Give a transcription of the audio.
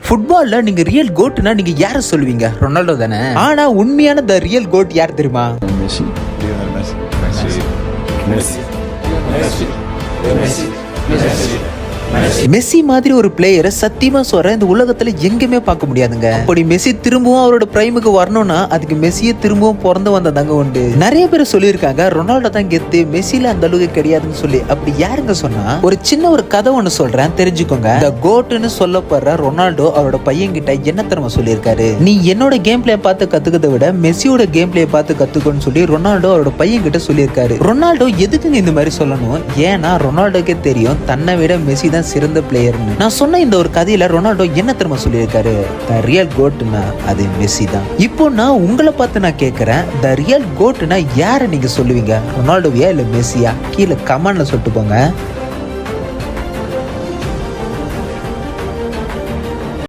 ஃபுட்பால்ல நீங்க ரியல் கோட்னா நீங்க யாரை சொல்லுவீங்க? ரொனால்டோ தானே. ஆனா உண்மையான த ரியல் கோட் யார் தெரியுமா? Messi. Lionel Messi. Messi. Messi. Messi. Messi. Messi மாதிரி ஒரு பிளேயரை சத்தியமா சொல்றேன், இந்த உலகத்துல எங்குமே பார்க்க முடியாதுங்க. அப்படி மெஸ்ஸி திரும்பவும் அவரோட பிரைமுக்கு வரணும்னா அதுக்கு மெஸ்ஸியை திரும்பவும் பிறந்து வந்ததாங்க உண்டு. நிறைய பேர் சொல்லியிருக்காங்க ரொனால்டோ தான் கெத்து, மெஸ்ஸில அந்த அளவுக்கு கிடையாதுன்னு சொல்லி. அப்படி யாருங்க சொன்னா? ஒரு சின்ன ஒரு கதை ஒண்ணு சொல்றேன், தெரிஞ்சுக்கோங்க. இந்த கோட்டுன்னு சொல்லப்படுற ரொனால்டோ அவரோட பையன் கிட்ட என்ன தெரியுமா சொல்லியிருக்காரு? நீ என்னோட கேம் பிளே பார்த்து கத்துக்கிறத விட மெஸ்ஸியோட கேம் பிளே பார்த்து கத்துக்கோன்னு சொல்லி ரொனால்டோ அவரோட பையன் கிட்ட சொல்லியிருக்காரு. ரொனால்டோ எதுக்குங்க இந்த மாதிரி சொல்லணும்? ஏன்னா ரொனால்டோக்கே தெரியும் தன்னை விட மெஸ்ஸி தான் சிறந்த பிளேயர்னு. நான் சொன்ன இந்த ஒரு கதையில ரொனால்டோ என்ன தெரியுமா சொல்லியிருக்காரு? த ரியல் கோட்னா அது மெஸ்ஸி தான். இப்போ நான் உங்களை பார்த்து நான் கேட்கிறேன், த ரியல் கோட்னா யாரை நீங்க சொல்லுவீங்க? ரொனால்டோவியா இல்ல மெஸ்ஸியா? கீழே கமெண்ட்ல சொல்லிட்டு போங்க.